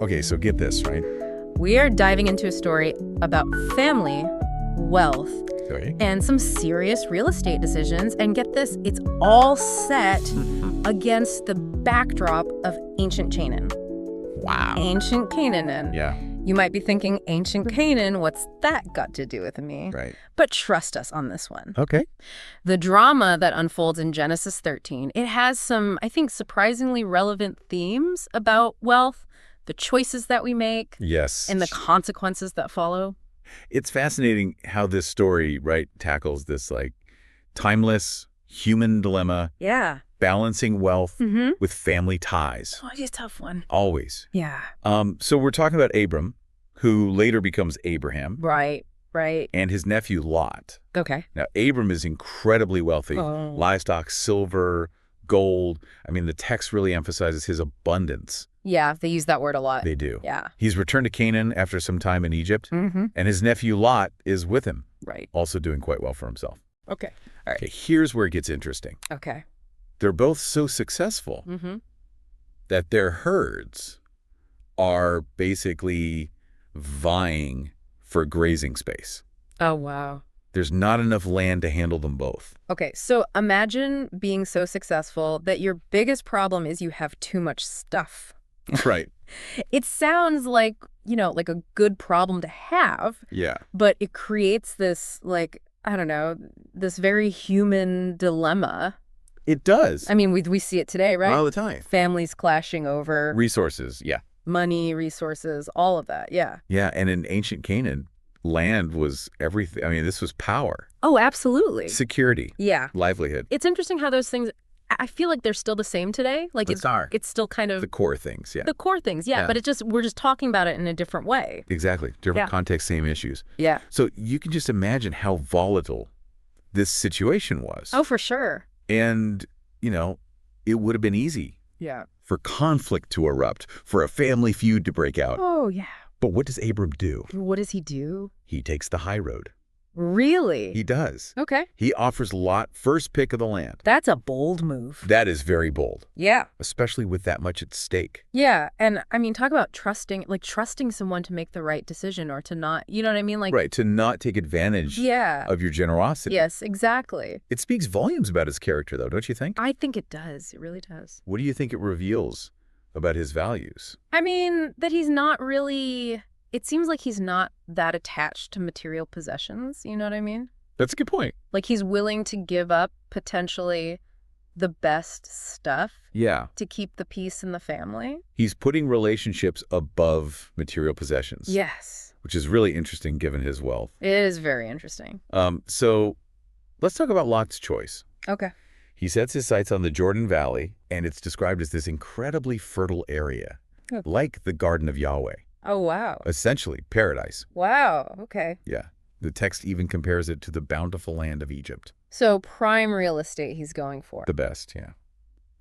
Okay, so get this, right? We are diving into a story about family, wealth, Okay. and some serious real estate decisions. And get this, it's all set against the backdrop of ancient Canaan. Wow. Ancient Canaan. Yeah, You might be thinking, ancient Canaan, what's that got to do with me? right. But trust us on this one. Okay. The drama that unfolds in Genesis 13, it has some, I think, surprisingly relevant themes about wealth, the choices that we make, Yes. and the consequences that follow. It's fascinating how this story, right, tackles this, like, timeless human dilemma, Yeah. balancing wealth Mm-hmm. with family ties. Oh, it's a tough one. Always. Yeah. So we're talking about Abram, who later becomes Abraham, Right. and his nephew Lot. Okay. Now, Abram is incredibly wealthy. Oh. Livestock, silver, gold. I mean, the text really emphasizes his abundance. Yeah, they use that word a lot. They do. Yeah. He's returned to Canaan after some time in Egypt, Mm-hmm. and his nephew Lot is with him, Right. also doing quite well for himself. Okay. All right. Okay, here's where it gets interesting. Okay. They're both so successful Mm-hmm. that their herds are basically vying for grazing space. Oh, wow. There's not enough land to handle them both. Okay, so imagine being so successful that your biggest problem is you have too much stuff. Right. It sounds like, like a good problem to have, Yeah. but it creates this, I don't know, this very human dilemma. It does. I mean, we see it today, right? All the time. Families clashing over Resources, yeah. money, resources, all of that. Yeah. Yeah, and in ancient Canaan, land was everything. I mean, this was power, Oh, absolutely. security, Yeah. livelihood. It's interesting how those things, I feel like they're still the same today. Like It's still kind of the core things, yeah. the core things. Yeah. Yeah. But we're just talking about it in a different way. Exactly. Different Yeah. context, same issues. Yeah. So you can just imagine how volatile this situation was. Oh, for sure. And, it would have been easy Yeah. for conflict to erupt, for a family feud to break out. Oh, yeah. But what does Abram do? What does he do? He takes the high road. Really? He does. Okay. He offers Lot first pick of the land. That's a bold move. That is very bold, Yeah. especially with that much at stake. Yeah. And I mean, talk about trusting someone to make the right decision or to not, you know what I mean? Right, to not take advantage Yeah. of your generosity. Yes, exactly. It speaks volumes about his character, though, don't you think? I think it does. It really does. What do you think it reveals about his values? I mean, that he's not really, it seems like he's not that attached to material possessions. You know what I mean? That's a good point. Like he's willing to give up potentially the best stuff Yeah. to keep the peace in the family. He's putting relationships above material possessions. Yes. Which is really interesting given his wealth. It is very interesting. So let's talk about Lot's choice. Okay. He sets his sights on the Jordan Valley, and it's described as this incredibly fertile area, Oh. like the Garden of Yahweh, Oh, wow. essentially paradise. Wow. Okay. Yeah. The text even compares it to the bountiful land of Egypt. So prime real estate he's going for. The best, yeah.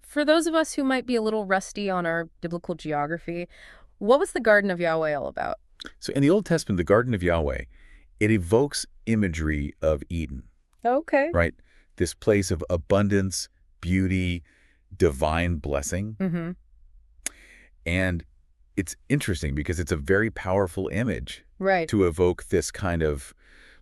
For those of us who might be a little rusty on our biblical geography, what was the Garden of Yahweh all about? So in the Old Testament, the Garden of Yahweh, it evokes imagery of Eden, Okay. right? This place of abundance, beauty, divine blessing. Mm-hmm. And it's interesting because it's a very powerful image Right. to evoke this kind of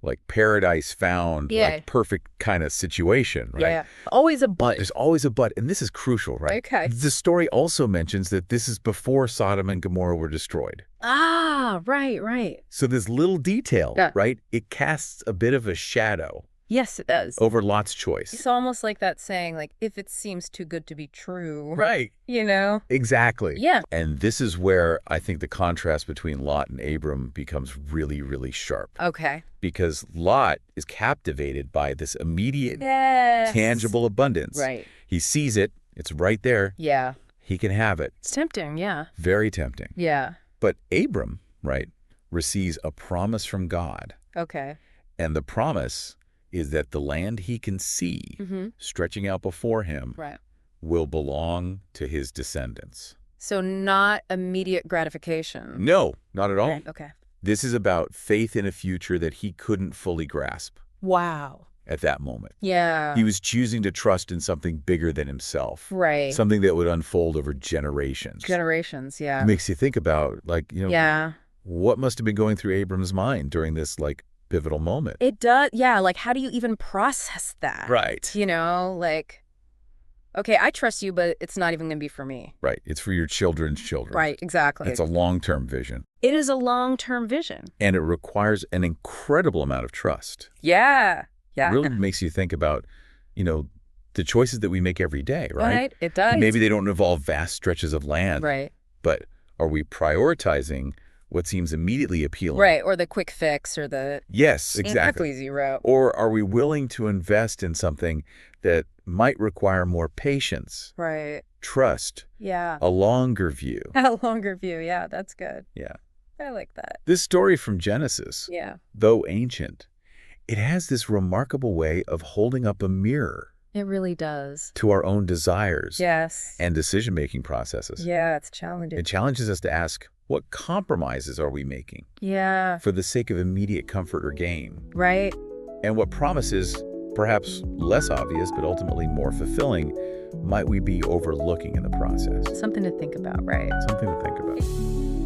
like paradise found, Yeah. like perfect kind of situation, right? Yeah. Always a But but. there's always a but, and this is crucial, right? Okay. The story also mentions that this is before Sodom and Gomorrah were destroyed. Ah, right. So this little detail, Yeah. right, it casts a bit of a shadow Yes, it does. over Lot's choice. It's almost like that saying, like, if it seems too good to be true. Right. You know? Exactly. Yeah. And this is where I think the contrast between Lot and Abram becomes really, really sharp. Okay. Because Lot is captivated by this immediate, Yes. tangible abundance. Right. He sees it. It's right there. Yeah. He can have it. It's tempting. Yeah. Very tempting. Yeah. But Abram, right, receives a promise from God. Okay. And the promise is that the land he can see Mm-hmm. stretching out before him Right. will belong to his descendants. So not immediate gratification. No, not at all. Right. Okay. This is about faith in a future that he couldn't fully grasp. Wow. at that moment. Yeah. He was choosing to trust in something bigger than himself. Right. Something that would unfold over generations. Generations, It yeah. makes you think about, Yeah. what must have been going through Abram's mind during this, pivotal moment. It does, yeah, like, how do you even process that? Right. Okay, I trust you, but it's not even going to be for me. Right. It's for your children's children. Right, exactly. It's a long-term vision. It is a long-term vision. And it requires an incredible amount of trust. Yeah. Yeah. It really makes you think about, the choices that we make every day, right? Right, it does. Maybe they don't involve vast stretches of land. Right. But are we prioritizing what seems immediately appealing? Right, or the quick fix or the Yes, exactly. easy route. Or are we willing to invest in something that might require more patience, Right. trust, Yeah. a longer view? A longer view, yeah, that's good. Yeah. I like that. This story from Genesis, Yeah. though ancient, it has this remarkable way of holding up a mirror It really does. to our own desires Yes. and decision-making processes. Yeah, it's challenging. It challenges us to ask, what compromises are we making Yeah. for the sake of immediate comfort or gain? Right. And what promises, perhaps less obvious but ultimately more fulfilling, might we be overlooking in the process? Something to think about, right? Something to think about.